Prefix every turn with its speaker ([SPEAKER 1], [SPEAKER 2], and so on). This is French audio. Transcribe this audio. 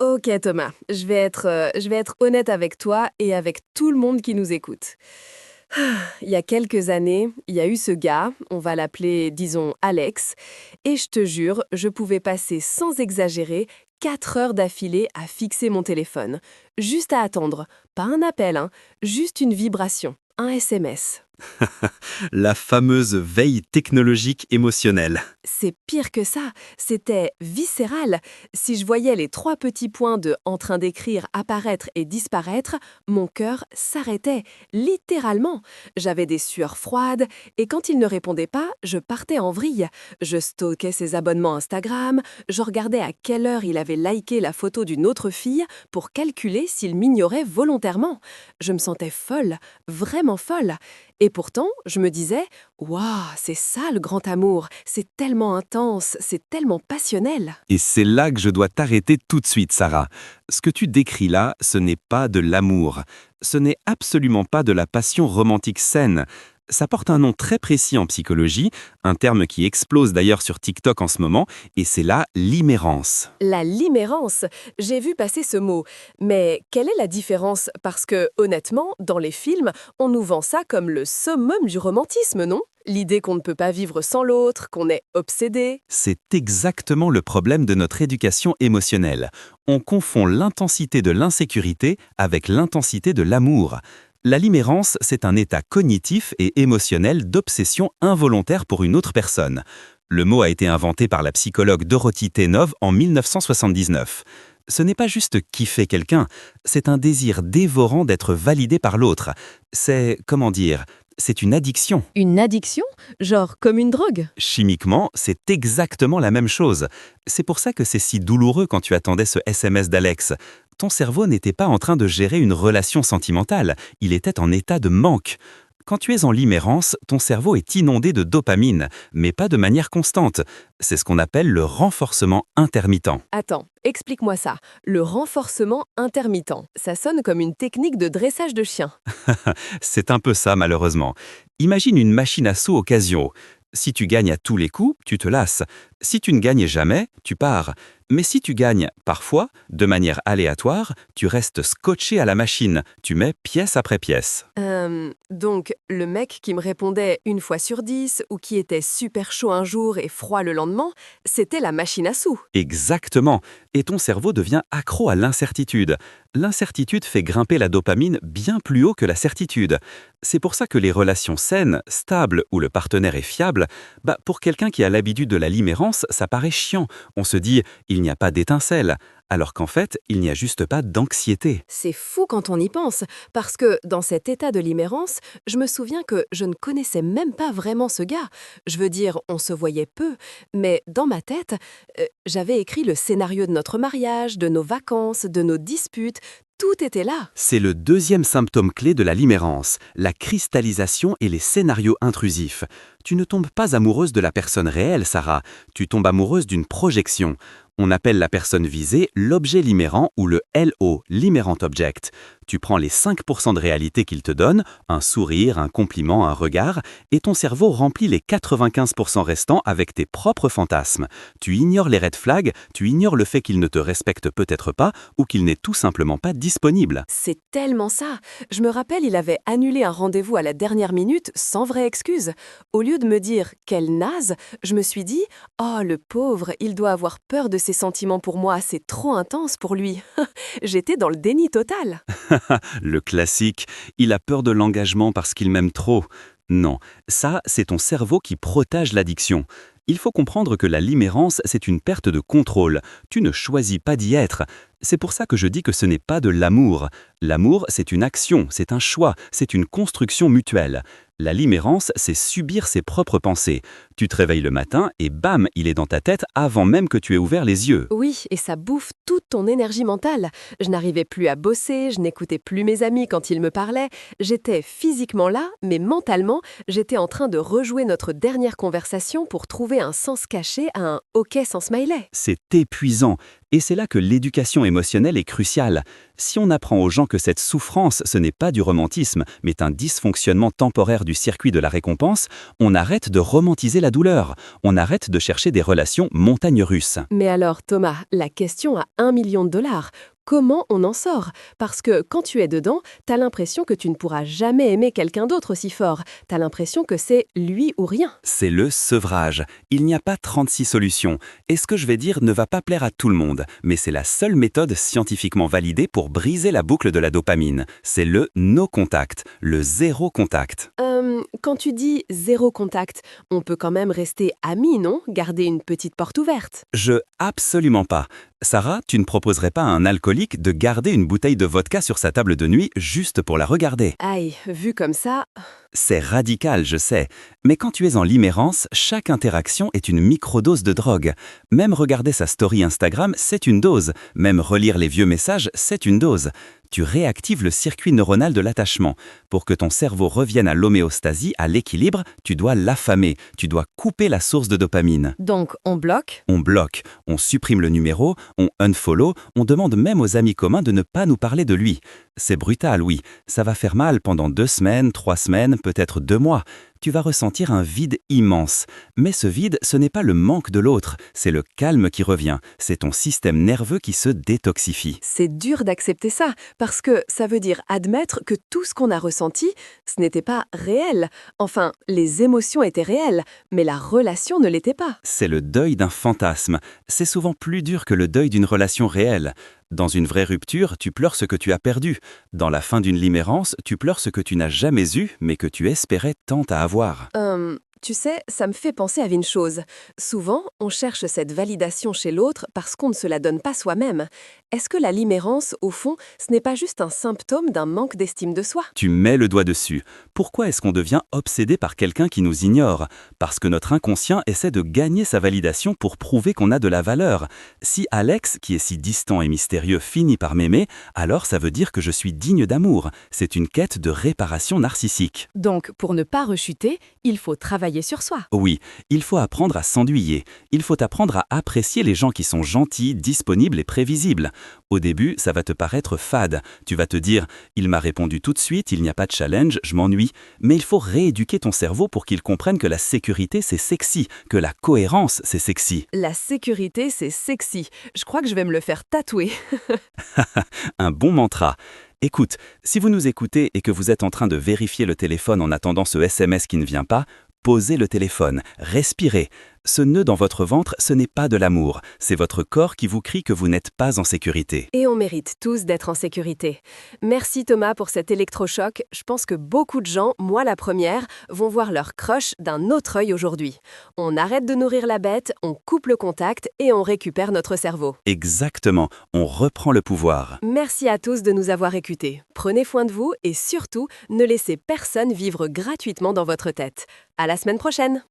[SPEAKER 1] Ok Thomas, je vais être honnête avec toi et avec tout le monde qui nous écoute. Il y a quelques années, il y a eu ce gars, on va l'appeler, disons, Alex, et je te jure, je pouvais passer sans exagérer 4 heures d'affilée à fixer mon téléphone. Juste à attendre. Pas un appel, hein, juste une vibration, un SMS.
[SPEAKER 2] La fameuse veille technologique émotionnelle.
[SPEAKER 1] C'est pire que ça, c'était viscéral. Si je voyais les 3 petits points de en train d'écrire apparaître et disparaître, mon cœur s'arrêtait, littéralement. J'avais des sueurs froides et quand il ne répondait pas, je partais en vrille. Je stockais ses abonnements Instagram, je regardais à quelle heure il avait liké la photo d'une autre fille pour calculer s'il m'ignorait volontairement. Je me sentais folle, vraiment folle. Et pourtant, je me disais, waouh, c'est ça le grand amour, c'est tellement intense, c'est tellement passionnel.
[SPEAKER 2] Et c'est là que je dois t'arrêter tout de suite, Sarah. Ce que tu décris là, ce n'est pas de l'amour. Ce n'est absolument pas de la passion romantique saine. Ça porte un nom très précis en psychologie, un terme qui explose d'ailleurs sur TikTok en ce moment, et c'est la limérance.
[SPEAKER 1] La limérance, j'ai vu passer ce mot. Mais quelle est la différence? Parce que, honnêtement, dans les films, on nous vend ça comme le summum du romantisme, non? L'idée qu'on ne peut pas vivre sans l'autre, qu'on est obsédé.
[SPEAKER 2] C'est exactement le problème de notre éducation émotionnelle. On confond l'intensité de l'insécurité avec l'intensité de l'amour. La limérance, c'est un état cognitif et émotionnel d'obsession involontaire pour une autre personne. Le mot a été inventé par la psychologue Dorothy Tenov en 1979. Ce n'est pas juste kiffer quelqu'un, c'est un désir dévorant d'être validé par l'autre. C'est, comment dire, c'est une addiction.
[SPEAKER 1] Une addiction? Genre comme une drogue?
[SPEAKER 2] Chimiquement, c'est exactement la même chose. C'est pour ça que c'est si douloureux quand tu attendais ce SMS d'Alex. Ton cerveau n'était pas en train de gérer une relation sentimentale, il était en état de manque. Quand tu es en limérance, ton cerveau est inondé de dopamine, mais pas de manière constante. C'est ce qu'on appelle le renforcement intermittent.
[SPEAKER 1] Attends, explique-moi ça. Le renforcement intermittent, ça sonne comme une technique de dressage de chien.
[SPEAKER 2] C'est un peu ça malheureusement. Imagine une machine à saut occasion. Si tu gagnes à tous les coups, tu te lasses. Si tu ne gagnes jamais, tu pars. Mais si tu gagnes parfois, de manière aléatoire, tu restes scotché à la machine. Tu mets pièce après pièce.
[SPEAKER 1] Donc, le mec qui me répondait 1 fois sur 10 ou qui était super chaud un jour et froid le lendemain, c'était la machine à sous.
[SPEAKER 2] Exactement. Et ton cerveau devient accro à l'incertitude. L'incertitude fait grimper la dopamine bien plus haut que la certitude. C'est pour ça que les relations saines, stables, où le partenaire est fiable, pour quelqu'un qui a l'habitude de la limérance, ça paraît chiant. On se dit, il n'y a pas d'étincelle. Alors qu'en fait, il n'y a juste pas d'anxiété.
[SPEAKER 1] C'est fou quand on y pense, parce que dans cet état de limérance, je me souviens que je ne connaissais même pas vraiment ce gars. Je veux dire, on se voyait peu, mais dans ma tête, j'avais écrit le scénario de notre mariage, de nos vacances, de nos disputes, tout était là.
[SPEAKER 2] C'est le deuxième symptôme clé de la limérance, la cristallisation et les scénarios intrusifs. Tu ne tombes pas amoureuse de la personne réelle, Sarah, tu tombes amoureuse d'une projection. On appelle la personne visée l'objet limérant ou le LO, Limerant Object. Tu prends les 5% de réalité qu'il te donne, un sourire, un compliment, un regard, et ton cerveau remplit les 95% restants avec tes propres fantasmes. Tu ignores les red flags, tu ignores le fait qu'il ne te respecte peut-être pas ou qu'il n'est tout simplement pas disponible.
[SPEAKER 1] C'est tellement ça. Je me rappelle, il avait annulé un rendez-vous à la dernière minute sans vraie excuse. Au lieu de me dire « quelle naze », je me suis dit « oh, le pauvre, il doit avoir peur de ses sentiments pour moi, c'est trop intense pour lui ». J'étais dans le déni total.
[SPEAKER 2] Le classique, il a peur de l'engagement parce qu'il m'aime trop. Non, ça, c'est ton cerveau qui protège l'addiction. Il faut comprendre que la limérance, c'est une perte de contrôle. Tu ne choisis pas d'y être. C'est pour ça que je dis que ce n'est pas de l'amour. L'amour, c'est une action, c'est un choix, c'est une construction mutuelle. La limérance, c'est subir ses propres pensées. Tu te réveilles le matin et bam, il est dans ta tête avant même que tu aies ouvert les yeux.
[SPEAKER 1] Oui, et ça bouffe toute ton énergie mentale. Je n'arrivais plus à bosser, je n'écoutais plus mes amis quand ils me parlaient. J'étais physiquement là, mais mentalement, j'étais en train de rejouer notre dernière conversation pour trouver un sens caché à un « ok » sans smiley.
[SPEAKER 2] C'est épuisant. Et c'est là que l'éducation émotionnelle est cruciale. Si on apprend aux gens que cette souffrance, ce n'est pas du romantisme, mais un dysfonctionnement temporaire du circuit de la récompense, on arrête de romantiser la douleur. On arrête de chercher des relations montagnes russes.
[SPEAKER 1] Mais alors, Thomas, la question à 1 million de dollars. Comment on en sort? Parce que quand tu es dedans, t'as l'impression que tu ne pourras jamais aimer quelqu'un d'autre aussi fort. T'as l'impression que c'est lui ou rien.
[SPEAKER 2] C'est le sevrage. Il n'y a pas 36 solutions. Et ce que je vais dire ne va pas plaire à tout le monde, mais c'est la seule méthode scientifiquement validée pour briser la boucle de la dopamine. C'est le no contact, le zéro contact.
[SPEAKER 1] Quand tu dis zéro contact, on peut quand même rester amis, non? Garder une petite porte ouverte.
[SPEAKER 2] Absolument pas. Sarah, tu ne proposerais pas à un alcoolique de garder une bouteille de vodka sur sa table de nuit juste pour la regarder?
[SPEAKER 1] Aïe, vu comme ça...
[SPEAKER 2] C'est radical, je sais. Mais quand tu es en limérance, chaque interaction est une microdose de drogue. Même regarder sa story Instagram, c'est une dose. Même relire les vieux messages, c'est une dose. Tu réactives le circuit neuronal de l'attachement. Pour que ton cerveau revienne à l'homéostasie, à l'équilibre, tu dois l'affamer. Tu dois couper la source de dopamine.
[SPEAKER 1] Donc, on bloque?
[SPEAKER 2] On bloque, on supprime le numéro, on unfollow, on demande même aux amis communs de ne pas nous parler de lui. C'est brutal, oui. Ça va faire mal pendant 2 semaines, 3 semaines, peut-être 2 mois. Tu vas ressentir un vide immense. Mais ce vide, ce n'est pas le manque de l'autre, c'est le calme qui revient. C'est ton système nerveux qui se détoxifie.
[SPEAKER 1] C'est dur d'accepter ça, parce que ça veut dire admettre que tout ce qu'on a ressenti, ce n'était pas réel. Enfin, les émotions étaient réelles, mais la relation ne l'était pas.
[SPEAKER 2] C'est le deuil d'un fantasme. C'est souvent plus dur que le deuil d'une relation réelle. Dans une vraie rupture, tu pleures ce que tu as perdu. Dans la fin d'une limérance, tu pleures ce que tu n'as jamais eu, mais que tu espérais tant à avoir.
[SPEAKER 1] Tu sais, ça me fait penser à une chose. Souvent, on cherche cette validation chez l'autre parce qu'on ne se la donne pas soi-même. Est-ce que la limérance, au fond, ce n'est pas juste un symptôme d'un manque d'estime de soi?
[SPEAKER 2] Tu mets le doigt dessus. Pourquoi est-ce qu'on devient obsédé par quelqu'un qui nous ignore? Parce que notre inconscient essaie de gagner sa validation pour prouver qu'on a de la valeur. Si Alex, qui est si distant et mystérieux, finit par m'aimer, alors ça veut dire que je suis digne d'amour. C'est une quête de réparation narcissique.
[SPEAKER 1] Donc, pour ne pas rechuter, il faut travailler sur soi.
[SPEAKER 2] Oui, il faut apprendre à s'enduyer. Il faut apprendre à apprécier les gens qui sont gentils, disponibles et prévisibles. Au début, ça va te paraître fade. Tu vas te dire « il m'a répondu tout de suite, il n'y a pas de challenge, je m'ennuie ». Mais il faut rééduquer ton cerveau pour qu'il comprenne que la sécurité, c'est sexy, que la cohérence, c'est sexy.
[SPEAKER 1] La sécurité, c'est sexy. Je crois que je vais me le faire tatouer.
[SPEAKER 2] Un bon mantra. Écoute, si vous nous écoutez et que vous êtes en train de vérifier le téléphone en attendant ce SMS qui ne vient pas, posez le téléphone, respirez. Ce nœud dans votre ventre, ce n'est pas de l'amour, c'est votre corps qui vous crie que vous n'êtes pas en sécurité.
[SPEAKER 1] Et on mérite tous d'être en sécurité. Merci Thomas pour cet électrochoc. Je pense que beaucoup de gens, moi la première, vont voir leur crush d'un autre œil aujourd'hui. On arrête de nourrir la bête, on coupe le contact et on récupère notre cerveau.
[SPEAKER 2] Exactement, on reprend le pouvoir.
[SPEAKER 1] Merci à tous de nous avoir écoutés. Prenez soin de vous et surtout, ne laissez personne vivre gratuitement dans votre tête. À la semaine prochaine!